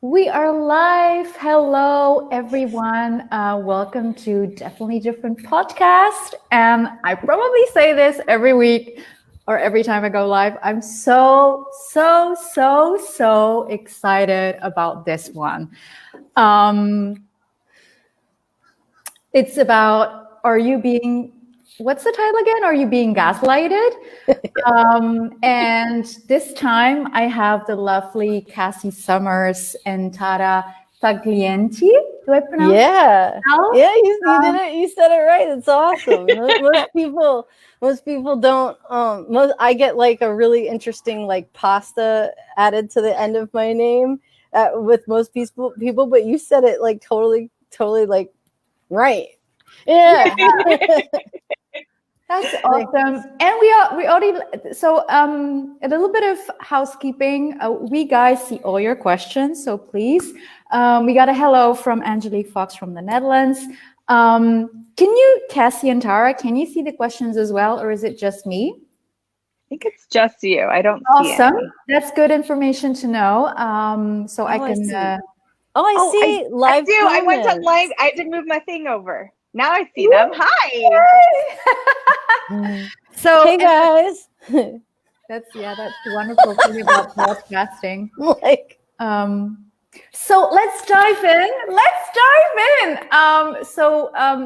We are live. Hello, everyone. Welcome to Definitely Different Podcast. And I probably say this every week or every time I go live. I'm so excited about this one. It's about, what's the title again? Are you being gaslighted? And this time I have the lovely Cassy Summers and Tara Taglienti. Do I pronounce it well? Yeah, you did it. You said it right. It's awesome. most people don't. I get like a really interesting like pasta added to the end of my name with most people, but you said it like totally like right. Yeah. That's awesome. And we already, so a little bit of housekeeping. We guys see all your questions, so please. We got a hello from Angelique Fox from the Netherlands. Can you, Cassy and Tara, can you see the questions as well, or is it just me? I think it's just you. I don't see it. Awesome. That's good information to know. So I can... I see live comments. I went to live. I had to move my thing over. Now I see them. Hi. So hey guys. That's the wonderful thing about podcasting. So let's dive in.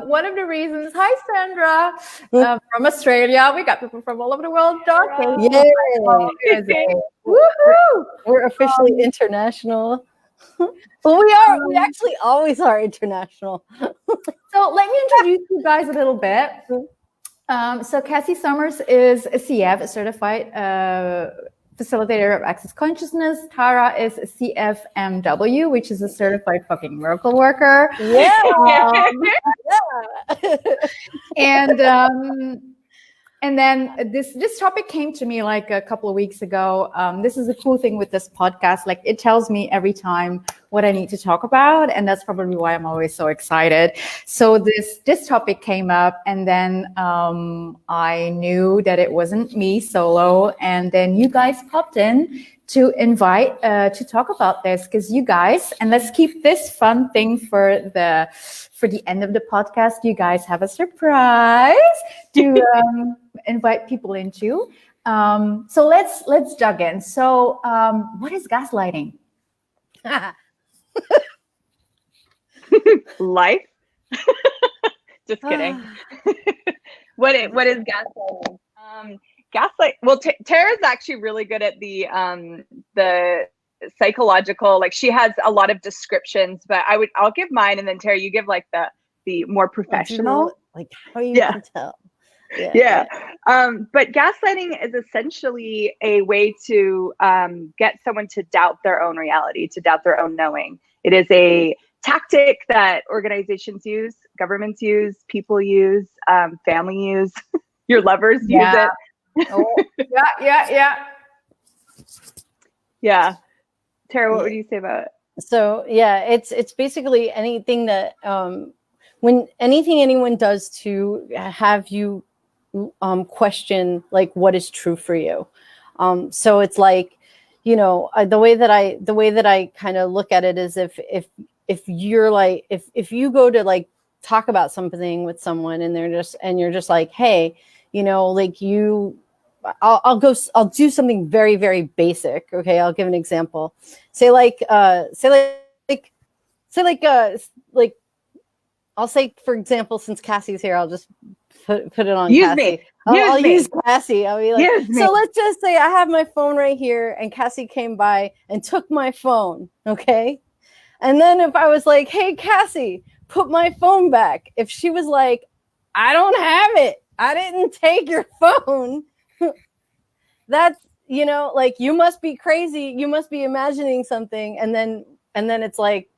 One of the reasons, hi Sandra, from Australia. We got people from all over the world. We're officially international. Well, we actually always are international. So let me introduce you guys a little bit. So Cassy Summers is a CF, a certified facilitator of access consciousness. Tara is a CFMW, which is a certified fucking miracle worker. And then this topic came to me like a couple of weeks ago. This is a cool thing with this podcast. Like it tells me every time what I need to talk about. And that's probably why I'm always so excited. So this topic came up, and then I knew that it wasn't me solo. And then you guys popped in to invite to talk about this, because you guys, and let's keep this fun thing for the end of the podcast. You guys have a surprise to invite people into. So let's jump in. So what is gaslighting? Life. Just kidding. What is gaslighting? Gaslight. Well, Tara's actually really good at the psychological. Like she has a lot of descriptions, but I'll give mine, and then Tara, you give like the more professional. Like how you can tell. Yeah. But gaslighting is essentially a way to get someone to doubt their own reality, to doubt their own knowing. It is a tactic that organizations use, governments use, people use, family use, your lovers use it. Yeah. Tara, what would you say about it? So it's basically anything that when anything anyone does to have you question like what is true for you. So it's like, the way that I kind of look at it is if you're like if you go to like talk about something with someone and you're just like, hey, I'll do something very, very basic. Okay. I'll give an example. I'll say, for example, since Cassy's here, I'll just put it on Cassy. I'll use Cassy. I'll be like, so let's just say I have my phone right here and Cassy came by and took my phone. Okay. And then if I was like, hey, Cassy, put my phone back. If she was like, I don't have it. I didn't take your phone. That's, like you must be crazy. You must be imagining something. And then it's like,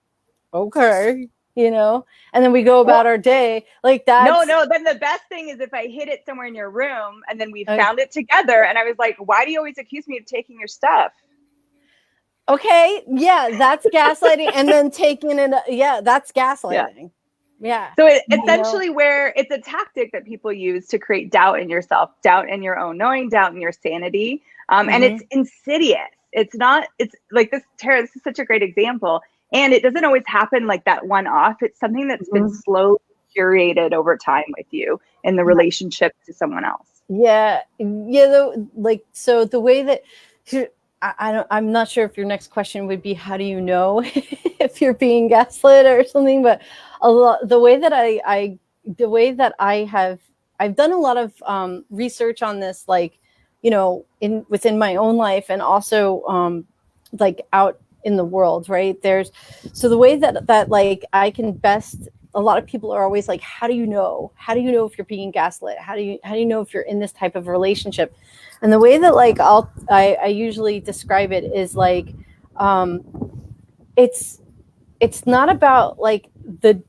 okay, and then we go about our day like that. No. Then the best thing is if I hid it somewhere in your room and then we found it together. And I was like, why do you always accuse me of taking your stuff? Okay. Yeah. That's gaslighting. And then taking it. Yeah. That's gaslighting. Yeah. So essentially where it's a tactic that people use to create doubt in yourself, doubt in your own knowing, doubt in your sanity. And it's insidious. it's not, it's like this, Tara, this is such a great example. And it doesn't always happen like that one off. It's something that's been slowly curated over time with you in the relationship to someone else. Yeah. Like, so the way that, I'm not sure if your next question would be, how do you know if you're being gaslit or something, but the way that I've done a lot of research on this, like, you know, within my own life and also like out in the world, right? So the way that like I can best, a lot of people are always like, how do you know if you're being gaslit? How do you know if you're in this type of relationship? And the way that like I usually describe it is like, it's not about like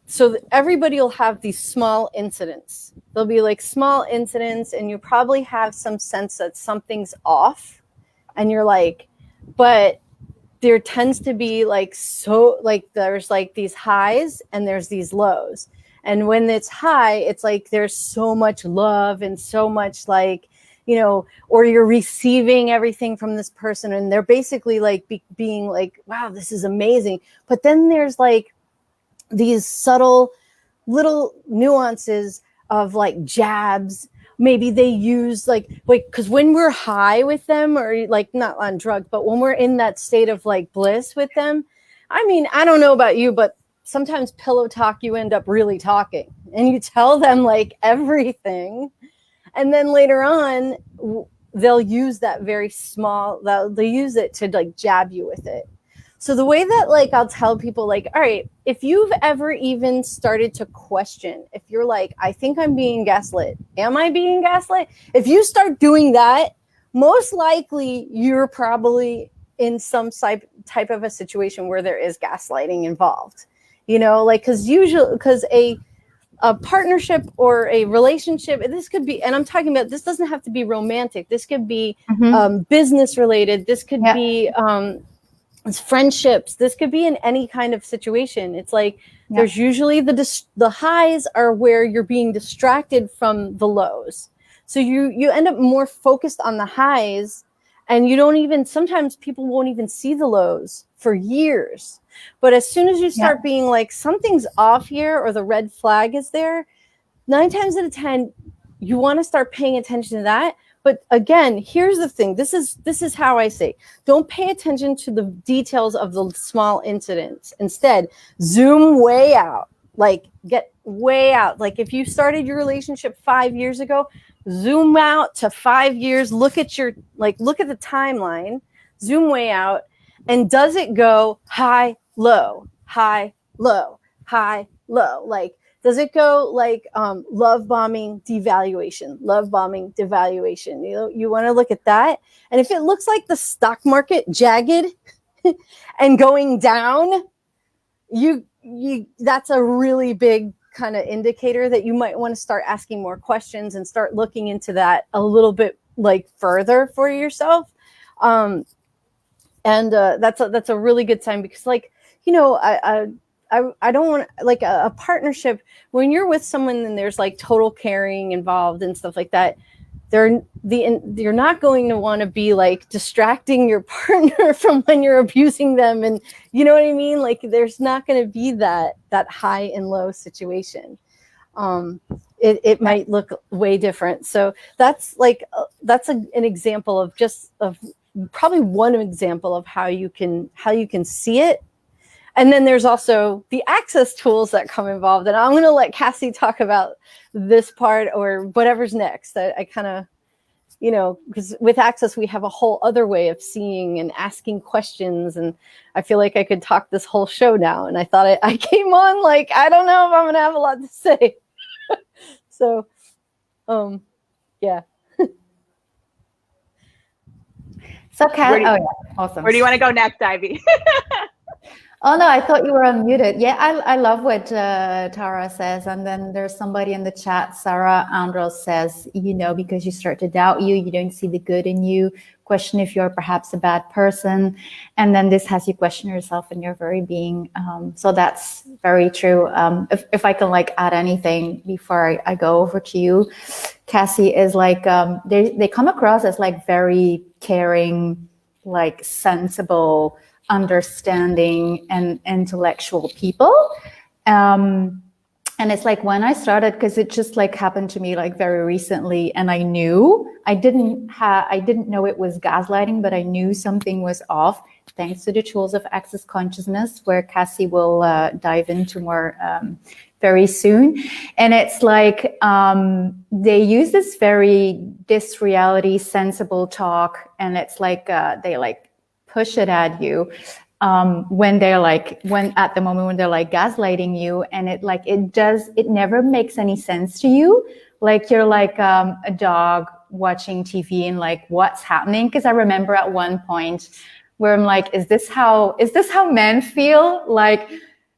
so everybody will have these small incidents. There'll be like small incidents and you probably have some sense that something's off and you're like, but there tends to be like, so like there's like these highs and there's these lows. And when it's high, it's like there's so much love and so much like, you know, or you're receiving everything from this person and they're basically like being like, wow, this is amazing. But then there's like these subtle little nuances of like jabs. Maybe they use like, because when we're high with them or like not on drugs, but when we're in that state of like bliss with them, I mean, I don't know about you, but sometimes pillow talk, you end up really talking and you tell them like everything. And then later on, they'll use that very small, they'll use it to like jab you with it. So the way that like I'll tell people like, all right, if you've ever even started to question, if you're like, I think I'm being gaslit, am I being gaslit? If you start doing that, most likely you're probably in some type of a situation where there is gaslighting involved, you know, like, because a partnership or a relationship, this could be, and I'm talking about, this doesn't have to be romantic. This could be business related. This could be it's friendships. This could be in any kind of situation. It's like there's usually the highs are where you're being distracted from the lows. So you end up more focused on the highs, and you don't even, sometimes people won't even see the lows for years. But as soon as you start being like, something's off here or the red flag is there, 9 times out of 10, you want to start paying attention to that. But again, here's the thing. This is how I say, don't pay attention to the details of the small incidents. Instead, zoom way out, like get way out. Like if you started your relationship 5 years ago, zoom out to 5 years, look at the timeline, zoom way out. And does it go high, low, high, low, high, low? Like, does it go like love bombing, devaluation, love bombing, devaluation? You know, you want to look at that. And if it looks like the stock market jagged and going down, that's a really big kind of indicator that you might want to start asking more questions and start looking into that a little bit like further for yourself. And that's a really good sign, because like, you know, I don't want, like a partnership, when you're with someone and there's like total caring involved and stuff like that, you're not going to want to be like distracting your partner from when you're abusing them. And you know what I mean? Like there's not going to be that high and low situation. It might look way different. So that's like, an example of probably one example of how you can see it. And then there's also the access tools that come involved. And I'm going to let Cassy talk about this part or whatever's next. I kind of, you know, because with access, we have a whole other way of seeing and asking questions. And I feel like I could talk this whole show now. And I thought I came on like, I don't know if I'm going to have a lot to say. So, yeah. So, awesome. Where do you want to go next, Ivy? Oh, no, I thought you were unmuted. Yeah, I love what Tara says. And then there's somebody in the chat, Sarah Andros says, you know, because you start to doubt you don't see the good in you, question if you're perhaps a bad person. And then this has you question yourself and your very being. So that's very true. If I can like add anything before I go over to you, Cassy, is like, they come across as like very caring, like sensible, understanding, and intellectual people. And it's like when I started, because it just like happened to me like very recently, and I didn't know it was gaslighting, but I knew something was off thanks to the tools of access consciousness, where Cassy will dive into more very soon. And it's like they use this reality sensible talk, and it's like they like push it at you. When at the moment when they're like gaslighting you, and it never makes any sense to you. Like you're like a dog watching TV and like, what's happening? Because I remember at one point where I'm like, is this how men feel? Like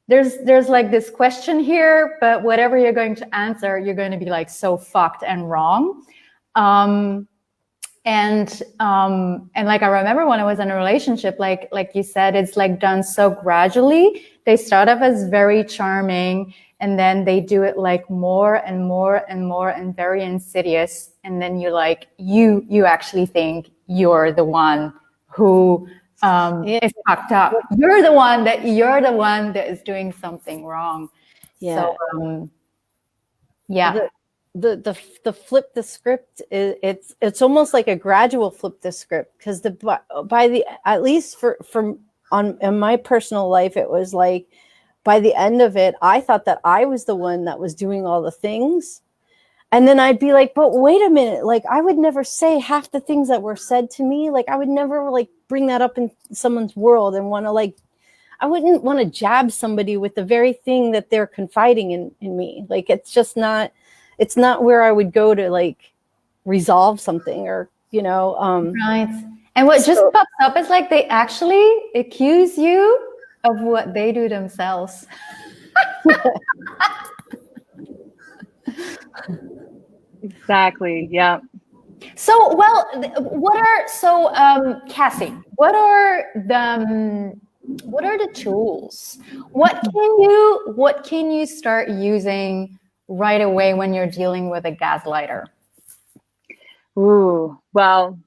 there's like this question here, but whatever you're going to answer, you're going to be like so fucked and wrong. And like I remember when I was in a relationship, like you said, it's like done so gradually. They start off as very charming, and then they do it like more and more and more and very insidious. And then you you actually think you're the one who is fucked up. You're the one that is doing something wrong. Yeah. So yeah. The flip the script it's almost like a gradual flip the script, because at least in my personal life, it was like by the end of it, I thought that I was the one that was doing all the things, and then I'd be like, but wait a minute, like I would never say half the things that were said to me. Like I would never like bring that up in someone's world and want to like, I wouldn't want to jab somebody with the very thing that they're confiding in me. Like it's not where I would go to like resolve something, or, right. And what just pops up is like they actually accuse you of what they do themselves. Exactly. Yeah. So, Cassy, what are the tools? What can you start using right away when you're dealing with a gaslighter? Ooh, well,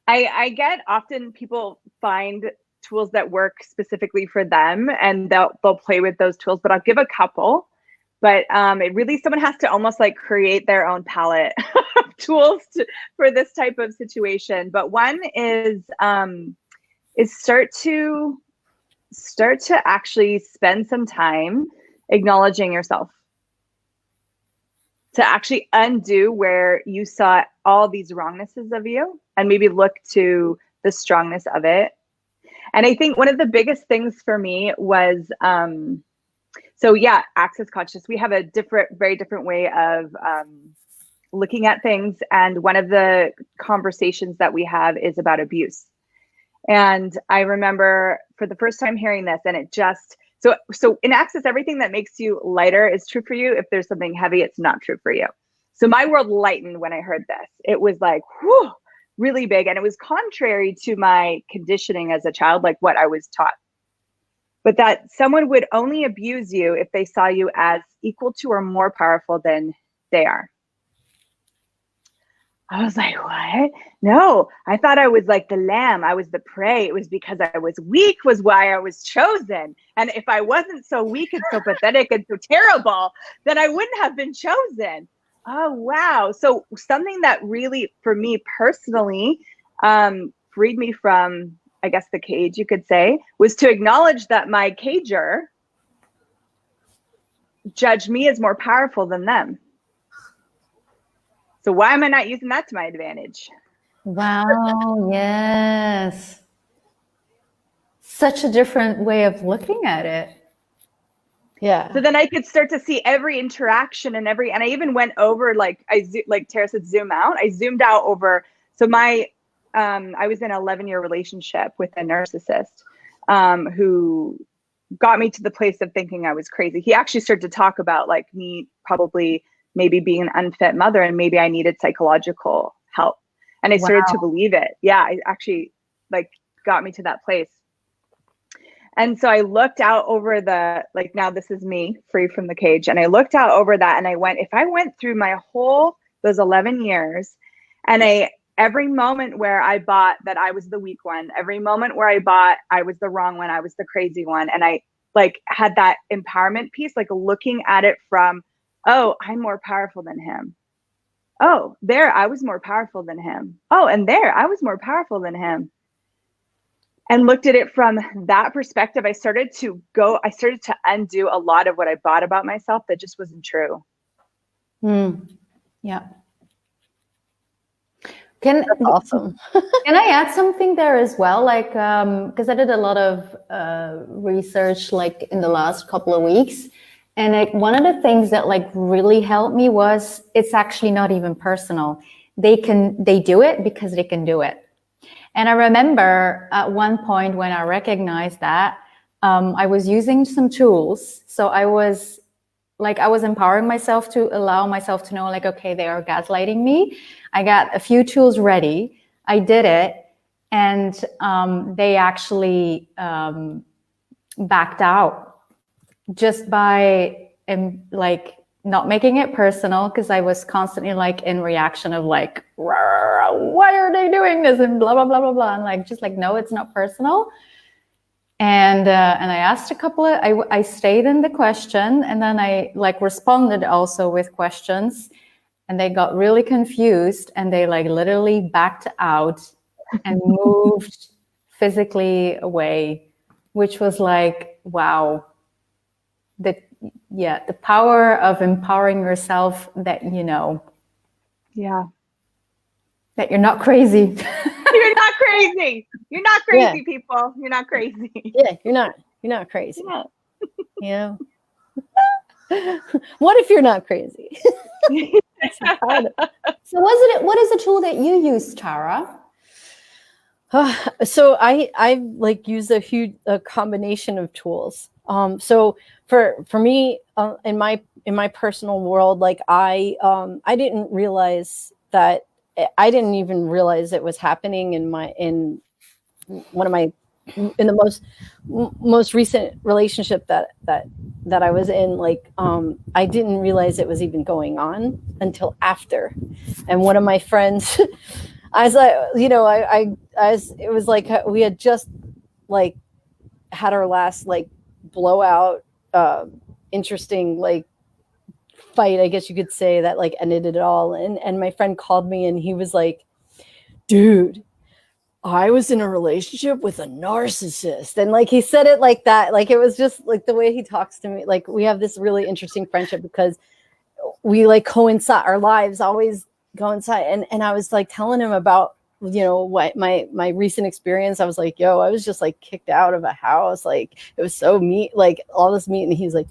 I get often people find tools that work specifically for them, and they'll play with those tools, but I'll give a couple. But it really, someone has to almost like create their own palette of tools for this type of situation. But one is start to actually spend some time acknowledging yourself, to actually undo where you saw all these wrongnesses of you and maybe look to the strongness of it. And I think one of the biggest things for me was, access conscious. We have a very different way of looking at things. And one of the conversations that we have is about abuse. And I remember for the first time hearing this, and it just, so in access, everything that makes you lighter is true for you. If there's something heavy, it's not true for you. So my world lightened when I heard this. It was like, whew, really big. And it was contrary to my conditioning as a child, like what I was taught. But that someone would only abuse you if they saw you as equal to or more powerful than they are. I was like, what? No, I thought I was like the lamb. I was the prey. It was because I was weak was why I was chosen. And if I wasn't so weak and so pathetic and so terrible, then I wouldn't have been chosen. Oh, wow. So something that really, for me personally, freed me from, I guess, the cage, you could say, was to acknowledge that my cager judged me as more powerful than them. So why am I not using that to my advantage? Wow, yes. Such a different way of looking at it. Yeah. So then I could start to see every interaction and I even went over, like Tara said, zoom out. I zoomed out over, so I was in an 11-year relationship with a narcissist who got me to the place of thinking I was crazy. He actually started to talk about like me probably maybe being an unfit mother and maybe I needed psychological help. And I started to believe it. Yeah, I actually like got me to that place. And so I looked out over now this is me free from the cage. And I looked out over that and I went, if I went through my those 11 years and I every moment where I bought that I was the weak one, every moment where I bought I was the wrong one, I was the crazy one. And I like had that empowerment piece, like looking at it from, oh, I'm more powerful than him. Oh, there, I was more powerful than him. Oh, and there, I was more powerful than him. And looked at it from that perspective. I started to undo a lot of what I thought about myself that just wasn't true. Yeah. That's awesome. Can I add something there as well? Like, because I did a lot of research like in the last couple of weeks. And like, one of the things that like really helped me was it's actually not even personal. They do it because they can do it. And I remember at one point when I recognized that, I was using some tools. So I was empowering myself to allow myself to know like, okay, they are gaslighting me. I got a few tools ready. I did it. And they actually backed out just by like not making it personal, because I was constantly like in reaction of like, why are they doing this and blah blah blah blah blah, and like just like, no, it's not personal. And I asked a couple of, I stayed in the question, and then I like responded also with questions, and they got really confused, and they like literally backed out and moved physically away, which was like, wow. The power of empowering yourself that, you know, that you're not crazy. You're not crazy. You're not crazy, people. You're not crazy. Yeah, you're not crazy. Yeah. What if you're not crazy? So what is the tool that you use, Tara? So I like use a combination of tools. So for me, in my personal world, like I didn't realize that, I didn't even realize it was happening in the most recent relationship that I was in. Like, I didn't realize it was even going on until after. And one of my friends, I was like, you know, it was like we had just like had our last like blowout, interesting like fight, I guess you could say, that like ended it all. And my friend called me and he was like, dude, I was in a relationship with a narcissist. And like he said it like that, like it was just like the way he talks to me. Like we have this really interesting friendship because we like coincide, our lives always coincide. And I was like telling him about, you know, what my recent experience. I was like, yo, I was just like kicked out of a house. Like it was so mean, like all this meat. And he's like,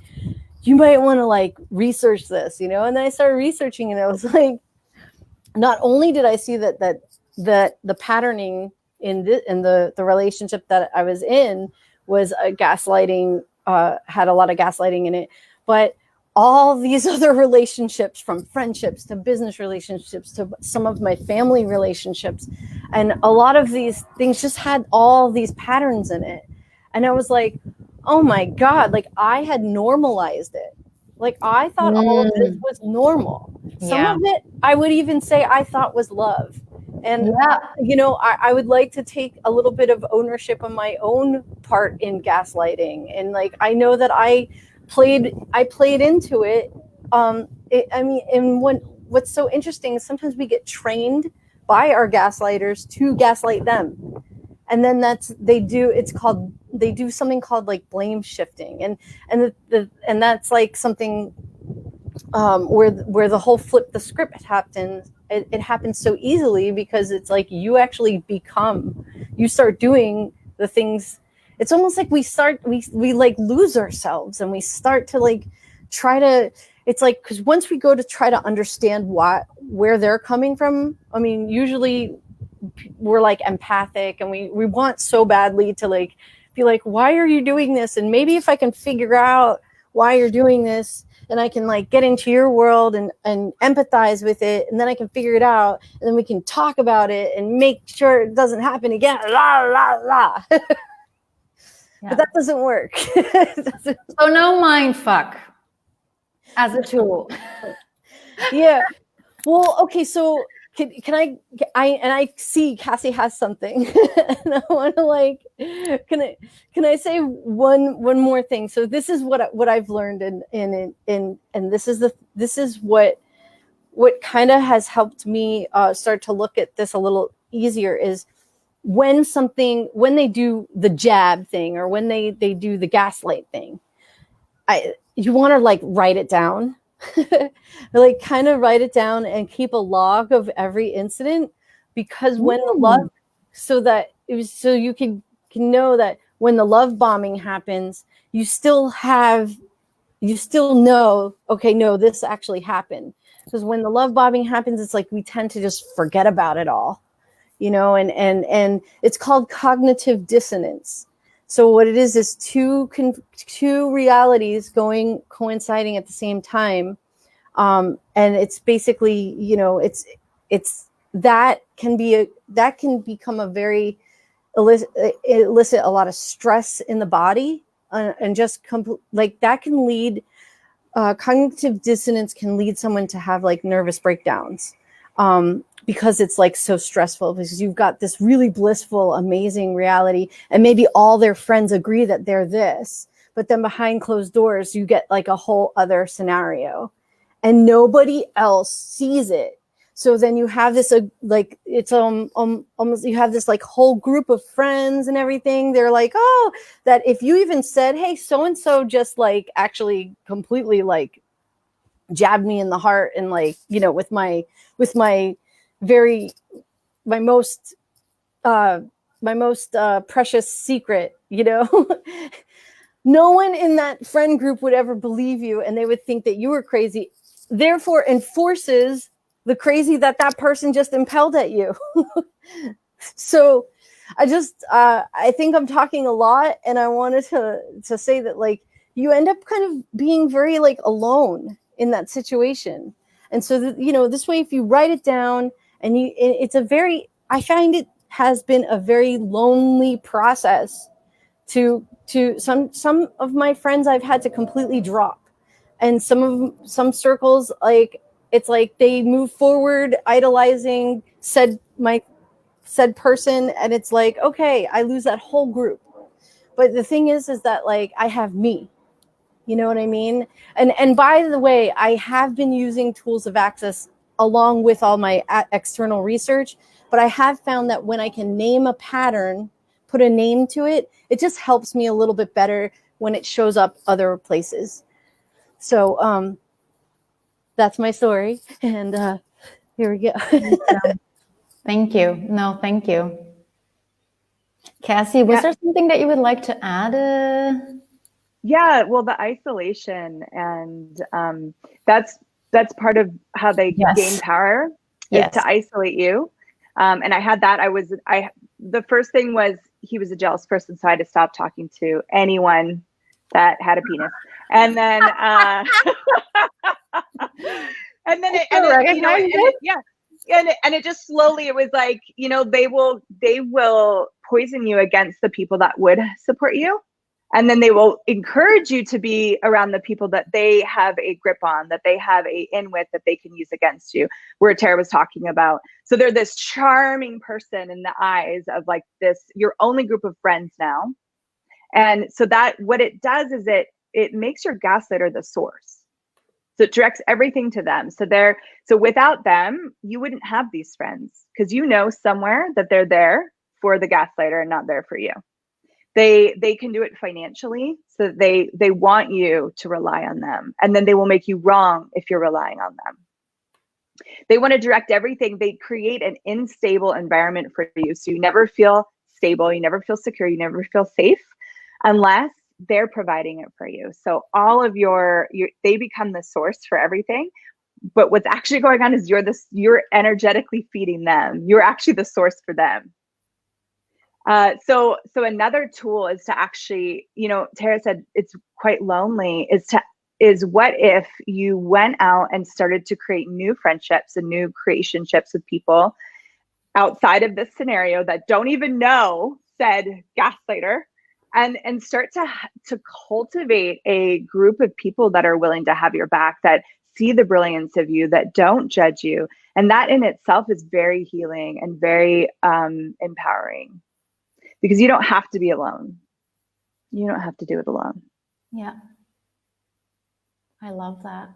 you might want to like research this, you know? And then I started researching, and I was like, not only did I see that the patterning in the relationship that I was in was gaslighting, had a lot of gaslighting in it, but all these other relationships, from friendships to business relationships to some of my family relationships, and a lot of these things just had all these patterns in it. And I was like, oh my God, like I had normalized it. Like I thought all of this was normal. Some of it I would even say I thought was love. And, you know, I would like to take a little bit of ownership of my own part in gaslighting. And like, I know that I played into it. I mean, and what's so interesting is sometimes we get trained by our gaslighters to gaslight them. And then they do something called like blame shifting. And that's like something where the whole flip the script happens. It happens so easily because it's like you actually you start doing the things. It's almost like we like lose ourselves, and we start to like try to, it's like, because once we go to try to understand where they're coming from, I mean, usually we're like empathic, and we want so badly to like be like, why are you doing this? And maybe if I can figure out why you're doing this, and I can like get into your world and empathize with it, and then I can figure it out, and then we can talk about it and make sure it doesn't happen again. La la la. But that doesn't work. So no mind fuck as a tool. Yeah. Well, okay. So I see Cassy has something and I want to like, can I say one more thing? So this is what I've learned and this is what kind of has helped me start to look at this a little easier is when they do the jab thing or when they do the gaslight thing, you want to like write it down. Like kind of write it down and keep a log of every incident, because when the love, so you can know that when the love bombing happens, you still know, okay, no, this actually happened. Because when the love bombing happens, it's like we tend to just forget about it all, you know, and it's called cognitive dissonance. So what it is two realities coinciding at the same time. And it's basically, you know, it's that can become a very elicit a lot of stress in the body, and just like that can lead, cognitive dissonance can lead someone to have like nervous breakdowns. Because it's like so stressful, because you've got this really blissful, amazing reality, and maybe all their friends agree that they're this, but then behind closed doors, you get like a whole other scenario and nobody else sees it. So then you have this, like, it's almost, you have this like whole group of friends and everything. They're like, oh, that if you even said, hey, so-and-so just like actually completely like jabbed me in the heart, and like, you know, with my most precious secret, you know, no one in that friend group would ever believe you, and they would think that you were crazy, therefore enforces the crazy that person just impelled at you. So I think I'm talking a lot, and I wanted to say that like you end up kind of being very like alone in that situation. And so that, you know, this way, if you write it down, and I find it has been a very lonely process to some of my friends I've had to completely drop. And some circles, like, it's like they move forward idolizing said person, and it's like, okay, I lose that whole group. But the thing is that like I have me. You know what I mean? And by the way, I have been using tools of access along with all my external research, but I have found that when I can name a pattern, put a name to it, it just helps me a little bit better when it shows up other places. So that's my story. And here we go. Thank you. No, thank you. Cassy, was there something that you would like to add? Yeah, well, the isolation, and that's part of how they gain power, is to isolate you. And I had that. The first thing was, he was a jealous person, so I had to stop talking to anyone that had a penis. And then it just slowly, it was like, you know, they will poison you against the people that would support you. And then they will encourage you to be around the people that they have a grip on, that they have a in with, that they can use against you, where Tara was talking about. So they're this charming person in the eyes of like this, your only group of friends now. And so that, what it does is it makes your gaslighter the source. So it directs everything to them. So without them, you wouldn't have these friends, because you know somewhere that they're there for the gaslighter and not there for you. They can do it financially, so they want you to rely on them, and then they will make you wrong if you're relying on them. They want to direct everything. They create an unstable environment for you, so you never feel stable, you never feel secure, you never feel safe unless they're providing it for you. So all of they become the source for everything. But what's actually going on is you're energetically feeding them. You're actually the source for them. So another tool is to actually, you know, Tara said it's quite lonely, is what if you went out and started to create new friendships and new creationships with people outside of this scenario that don't even know said gaslighter, and start to cultivate a group of people that are willing to have your back, that see the brilliance of you, that don't judge you. And that in itself is very healing and very empowering, because you don't have to be alone. You don't have to do it alone. Yeah. I love that.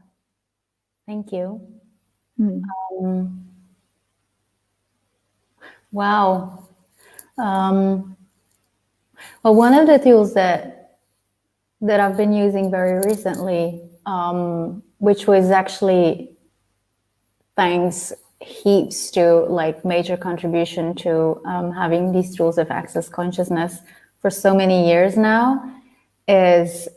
Thank you. Wow. Well, one of the tools that I've been using very recently, which was actually thanks heaps to like major contribution to having these tools of access consciousness for so many years now, is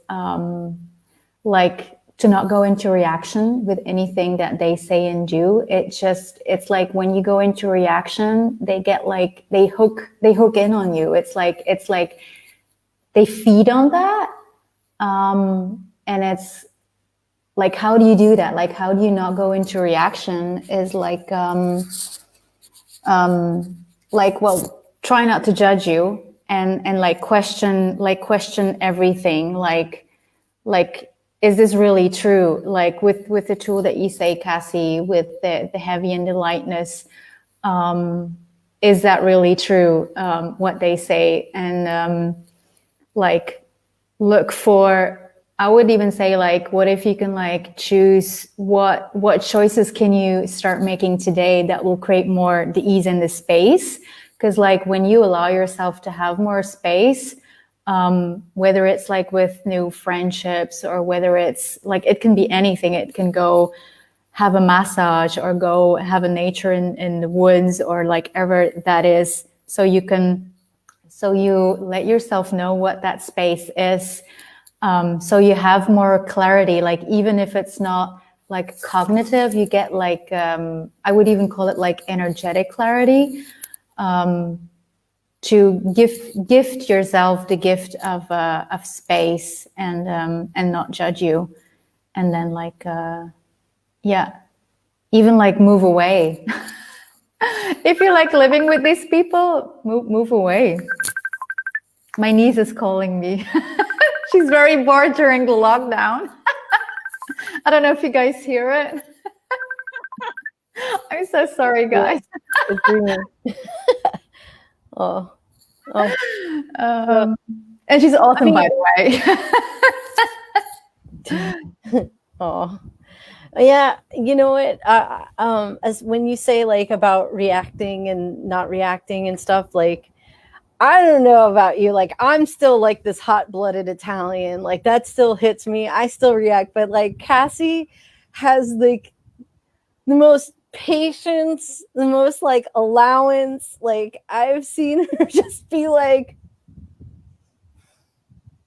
like to not go into reaction with anything that they say and do. It's like when you go into reaction, they get like, they hook in on you. It's like they feed on that. And it's like, how do you do that? Like, how do you not go into reaction is like, well, try not to judge you and like question everything. Like, is this really true? Like with the tool that you say, Cassy, with the heavy and the lightness, is that really true? What they say? And like look for, I would even say like, what if you can like choose what choices can you start making today that will create more the ease and the space? Because like when you allow yourself to have more space, whether it's like with new friendships or whether it's like, it can be anything. It can go have a massage or go have a nature in the woods or like ever that is. So you let yourself know what that space is. So you have more clarity, like even if it's not like cognitive, you get like, I would even call it like energetic clarity, to gift yourself the gift of space and not judge you. And then like, yeah, even like move away. If you like living with these people, move away. My niece is calling me. She's very bored during the lockdown. I don't know if you guys hear it. I'm so sorry, guys. Oh. And she's awesome, by the way. Oh. Yeah, you know what? As when you say like about reacting and not reacting and stuff, like I don't know about you. Like I'm still like this hot-blooded Italian. Like that still hits me. I still react, but like Cassy has like the most patience, the most like allowance. Like I've seen her just be like,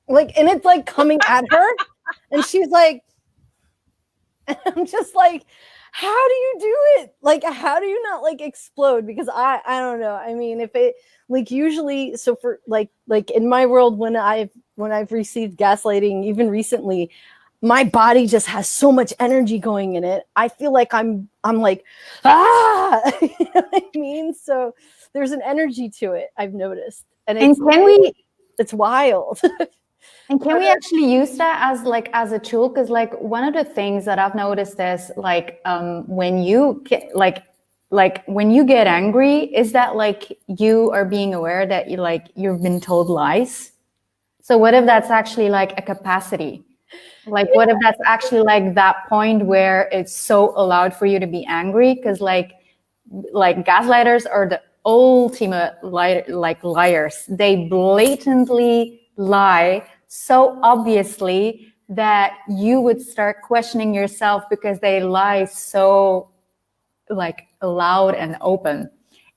and it's like coming at her, and she's like. I'm just like, how do you do it? Like, how do you not like explode? Because I don't know. I mean, if it like usually, so for like in my world, when I've received gaslighting, even recently, my body just has so much energy going in it. I feel like I'm like, you know what I mean? So there's an energy to it, I've noticed. And it's wild. And can we actually use that as a tool? Because like one of the things that I've noticed is like when you get when you get angry, is that like you are being aware that you've been told lies? So what if that's actually like a capacity? Like what if that's actually like that point where it's so allowed for you to be angry? Because like gaslighters are the ultimate liars. They blatantly lie so obviously that you would start questioning yourself because they lie so like loud and open.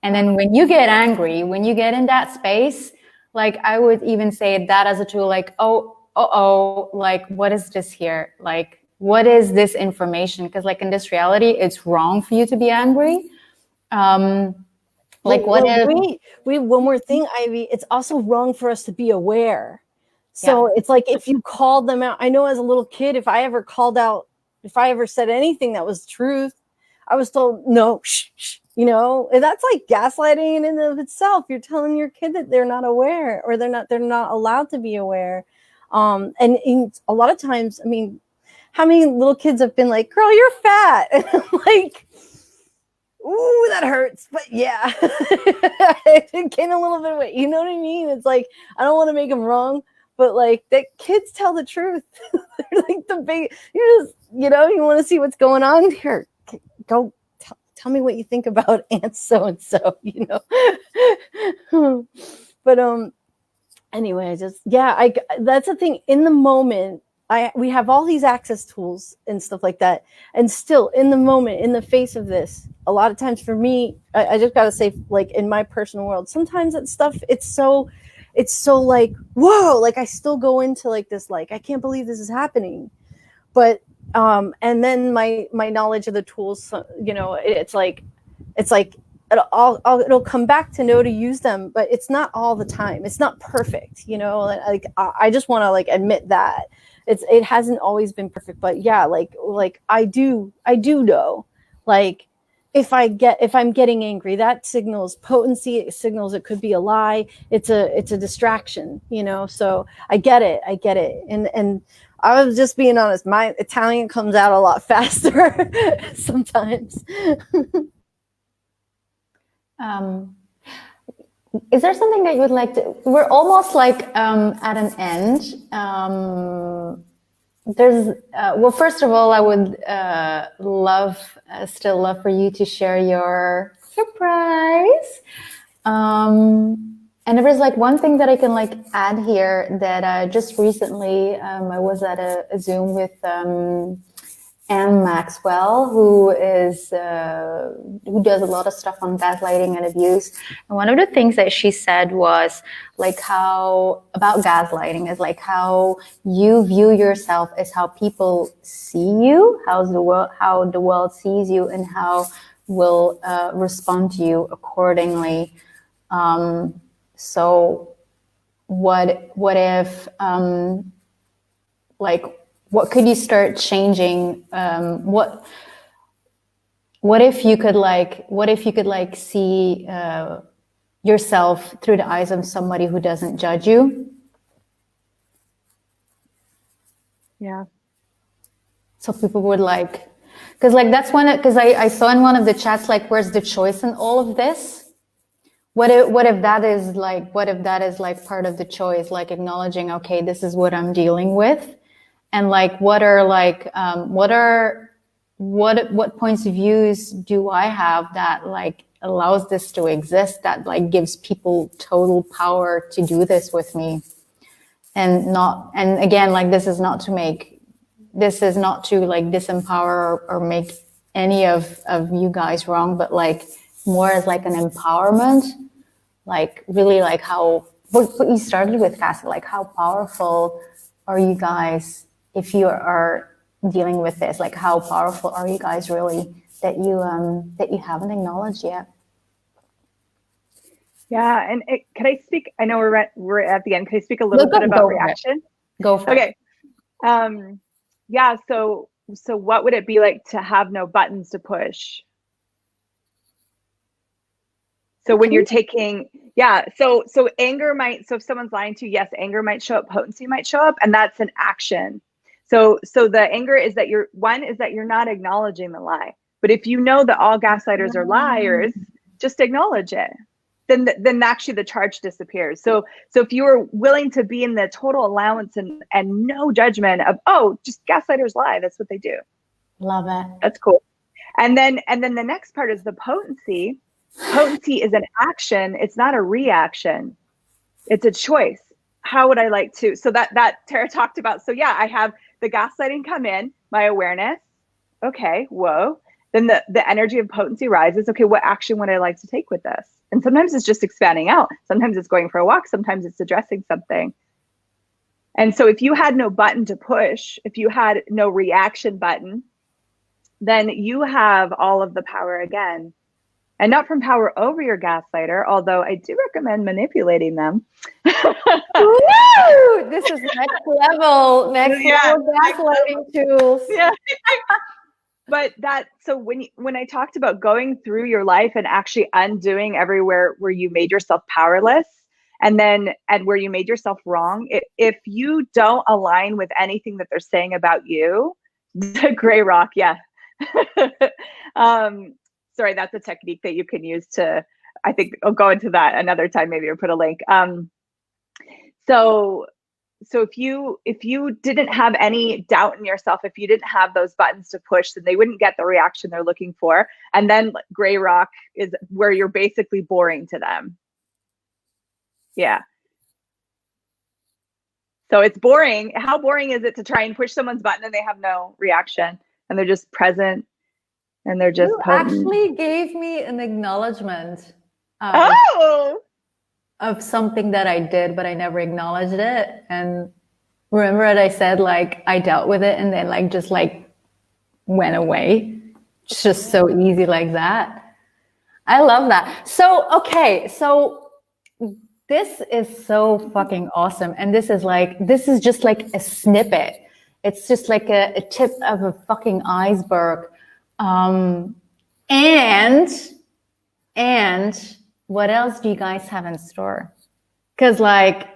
And then when you get angry, when you get in that space, like I would even say that as a tool, like, like what is this here? Like, what is this information? Because like in this reality, it's wrong for you to be angry. Like what if wait, one more thing, Ivy, it's also wrong for us to be aware. So it's like if you called them out, I know as a little kid, if I ever said anything that was truth, I was told, no, shh, you know, and that's like gaslighting in and of itself. You're telling your kid that they're not aware or they're not allowed to be aware. And a lot of times, I mean, how many little kids have been like, girl, you're fat. And I'm like, ooh, that hurts. But yeah, I did gain a little bit of weight. You know what I mean? It's like, I don't want to make them wrong, but like that kids tell the truth. They're like the big, you just, you know, you want to see what's going on here. Go tell me what you think about Aunt so-and-so, you know? But, anyway, that's the thing. In the moment, we have all these access tools and stuff like that. And still in the moment, in the face of this, a lot of times for me, I just got to say, like in my personal world, sometimes that stuff, it's so like, whoa, like I still go into like this, like, I can't believe this is happening. But, and then my knowledge of the tools, you know, it's like, it'll come back to know to use them, but it's not all the time. It's not perfect, you know. Like I just want to like admit that it hasn't always been perfect, but yeah, like I do know, like if I'm getting angry, that signals potency. It signals it could be a lie. It's a distraction, you know. So I get it, and I was just being honest. My Italian comes out a lot faster sometimes. Is there something that you would like to, we're almost like at an end. Well, first of all, I would still love for you to share your surprise. And there was like one thing that I can like add here that just recently I was at a Zoom with Anne Maxwell, who does a lot of stuff on gaslighting and abuse. And one of the things that she said was like how about gaslighting is like how you view yourself is how people see you, how the world sees you, and how will respond to you accordingly. So what if like what could you start changing? What if you could like see yourself through the eyes of somebody who doesn't judge you? Yeah. So people would like, because like that's one, because I saw in one of the chats like, where's the choice in all of this? What if that is like part of the choice, like acknowledging, okay, this is what I'm dealing with. And like, what points of views do I have that like allows this to exist, that like gives people total power to do this with me? And again, like this is not to like disempower or make any of you guys wrong, but like more as like an empowerment, like really like how, what you started with, Cassy, like how powerful are you guys if you are dealing with this? Like how powerful are you guys really that you haven't acknowledged yet? Yeah, and can I speak? I know we're at the end. Can I speak a little bit about reaction? Go for it. Okay. Yeah. So what would it be like to have no buttons to push? So when you're taking, yeah. So anger might. So if someone's lying to you, yes, anger might show up. Potency might show up, and that's an action. So the anger is that you're not acknowledging the lie. But if you know that all gaslighters are liars, just acknowledge it. Then actually the charge disappears. So if you are willing to be in the total allowance and no judgment of, oh, just gaslighters lie, that's what they do. Love it. That's cool. And then the next part is the potency. Potency is an action. It's not a reaction. It's a choice. How would I like to? So that Tara talked about. So yeah, I have the gaslighting come in, my awareness. Okay, whoa. Then the energy of potency rises. Okay, what action would I like to take with this? And sometimes it's just expanding out. Sometimes it's going for a walk. Sometimes it's addressing something. And so if you had no button to push, if you had no reaction button, then you have all of the power again. And not from power over your gaslighter, although I do recommend manipulating them. Woo! This is next level gaslighting tools. Yeah. But so when I talked about going through your life and actually undoing everywhere where you made yourself powerless and where you made yourself wrong, if you don't align with anything that they're saying about you, Gray rock, yeah. Sorry, that's a technique that you can use to, I think I'll go into that another time, maybe, or put a link. So if you didn't have any doubt in yourself, if you didn't have those buttons to push, then they wouldn't get the reaction they're looking for. And then gray rock is where you're basically boring to them. Yeah. So it's boring. How boring is it to try and push someone's button and they have no reaction and they're just present and they're just actually gave me an acknowledgement of something that I did, but I never acknowledged it. And remember that I said, like, I dealt with it and then like just like went away. It's just so easy like that. I love that. So, okay. So this is so fucking awesome. And this is just like a snippet. It's just like a tip of a fucking iceberg. And what else do you guys have in store? Because like,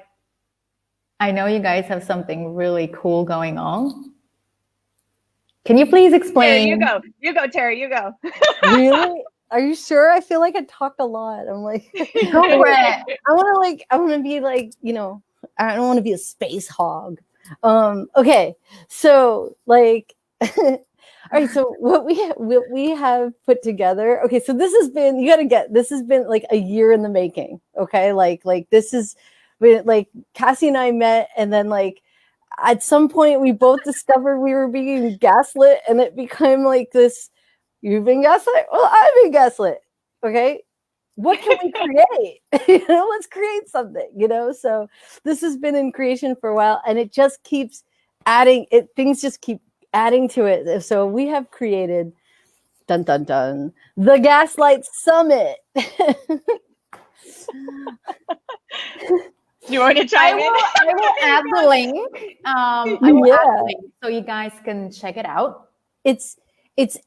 I know you guys have something really cool going on. Can you please explain? Yeah, you go, Tara, you go. Really? Are you sure? I feel like I talked a lot. I'm like, go for it. I want to be like, you know, I don't want to be a space hog. Okay. So like, all right. So what we have put together. Okay. So this has been, this has been like a year in the making. Okay. Like this is like Cassy and I met, and then like at some point we both discovered we were being gaslit, and it became like this. You've been gaslit? Well, I've been gaslit. Okay. What can we create? You know, let's create something, you know? So this has been in creation for a while, and it just keeps adding it. Things just keep adding to it. So we have created, dun, dun, dun, the Gaslight Summit. You want to chime in? I will add the link. I will add the link so you guys can check it out. It's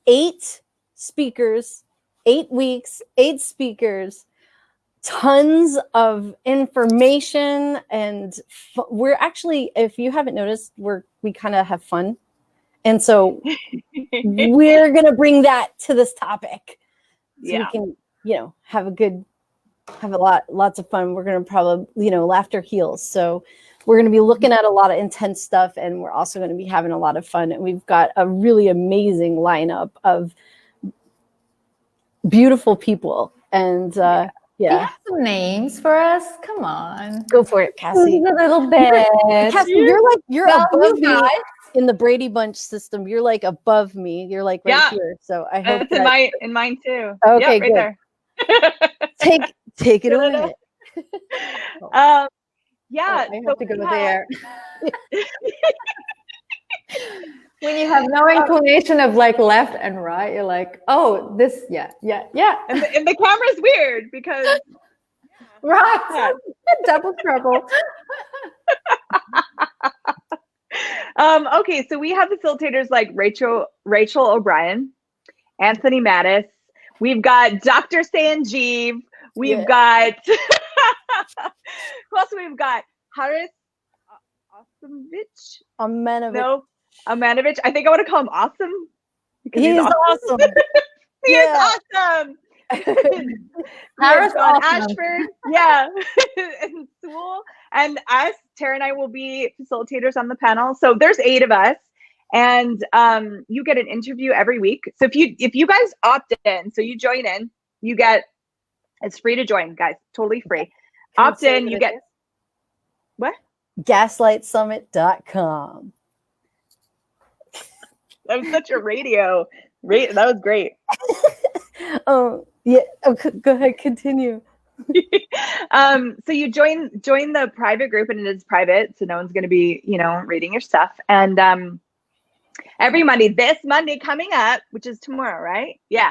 8 speakers, 8 weeks, 8 speakers, tons of information, and we're actually, if you haven't noticed, we kind of have fun, and so we're gonna bring that to this topic, so we can, you know, have lots of fun. We're gonna probably, you know, laughter heals. So we're going to be looking at a lot of intense stuff, and we're also going to be having a lot of fun. And we've got a really amazing lineup of beautiful people. And You have some names for us. Come on, go for it, Cassy. A little bit. Cassy, you're above me in the Brady Bunch system. You're like above me. You're like right here. So I hope that's in mine too. Okay, right there. Take it away. Yeah, I have to go there. When you have no inclination of like left and right, you're like, oh, this, yeah. And the camera's weird because right, double trouble. Okay, so we have facilitators like Rachel O'Brien, Anthony Mattis. We've got Dr. Sanjeev. We've got who else? We've got Haris Amenovich. No, Amenovich. I think I want to call him Awesome. He's awesome. He is awesome. Haris awesome. Ashford, yeah, and Sewell, and us. Tara and I will be facilitators on the panel. So there's 8 of us, and you get an interview every week. So if you guys opt in, so you join in, you get. It's free to join, guys. Totally free. Opt in, you get what? GaslightSummit.com. That was such a radio. That was great. Oh yeah. Okay, go ahead. Continue. So you join the private group, and it is private, so no one's going to be, you know, reading your stuff. And every Monday, this Monday coming up, which is tomorrow, right? Yeah.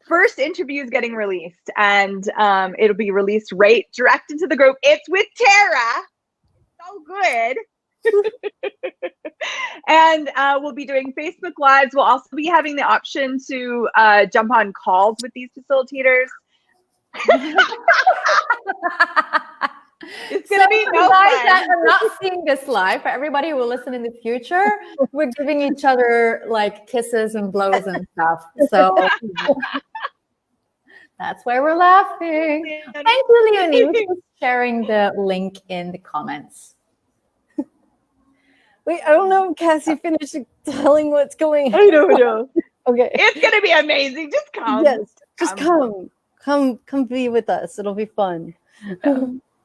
First interview is getting released, and it'll be released right direct into the group. It's with Tara. So good. And we'll be doing Facebook Lives. We'll also be having the option to jump on calls with these facilitators. It's gonna be no guys fun. that are not seeing this live, for everybody who will listen in the future, we're giving each other like kisses and blows and stuff. So that's why we're laughing. Thank you, Leonie, for sharing the link in the comments. Wait, I don't know if Cassie finished telling what's going on. I don't know. Okay. It's gonna be amazing. Just come. Yes, just come. Come be with us. It'll be fun.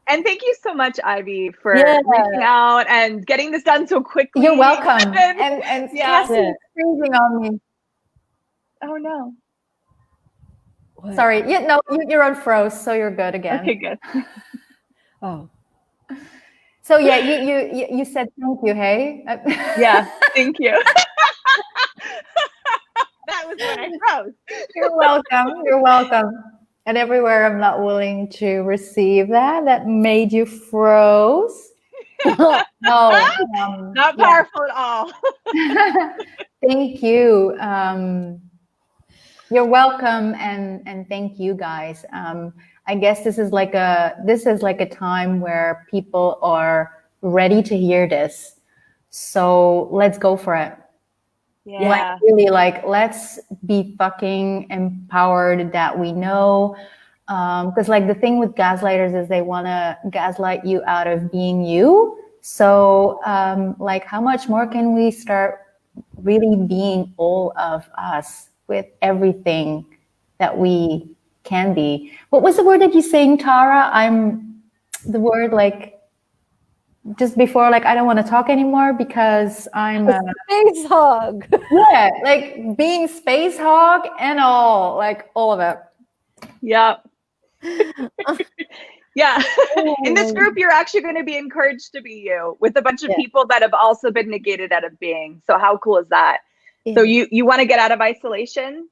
And thank you so much, Ivy, for reaching out and getting this done so quickly. You're welcome. And Cassie is freezing on me. Oh no. What? Sorry. Yeah, no, you're on froze, so you're good again. Okay, good. Oh. So yeah, you said thank you, hey? Yeah, thank you. That was when I froze. You're welcome. You're welcome. And everywhere I'm not willing to receive that made you froze. No, not powerful at all. Thank you. You're welcome, and thank you guys. I guess this is like a time where people are ready to hear this. So let's go for it. Yeah. Like really, like let's be fucking empowered that we know. Because like the thing with gaslighters is they want to gaslight you out of being you. So like how much more can we start really being all of us with everything that we can be? What was the word that you saying, Tara? The word like just before, like I don't want to talk anymore because I'm a space hog. Yeah, like being space hog and all, like all of it. Yep. Yeah. In this group, you're actually going to be encouraged to be you with a bunch of people that have also been negated out of being. So how cool is that? Yeah. So you want to get out of isolation?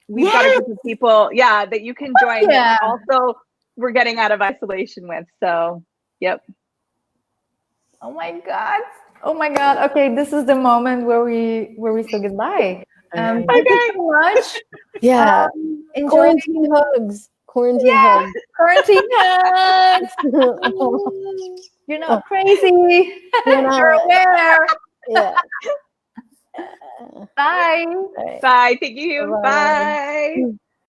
We've got a group of people, that you can join. Yeah. Also, we're getting out of isolation with. So, yep. Oh my God. Okay, this is the moment where we say goodbye. Thank you so much. Yeah. Quarantine hugs. Quarantine hugs. Quarantine hugs. You're not crazy. You're aware. Yeah. Bye. Bye. Thank you. Bye.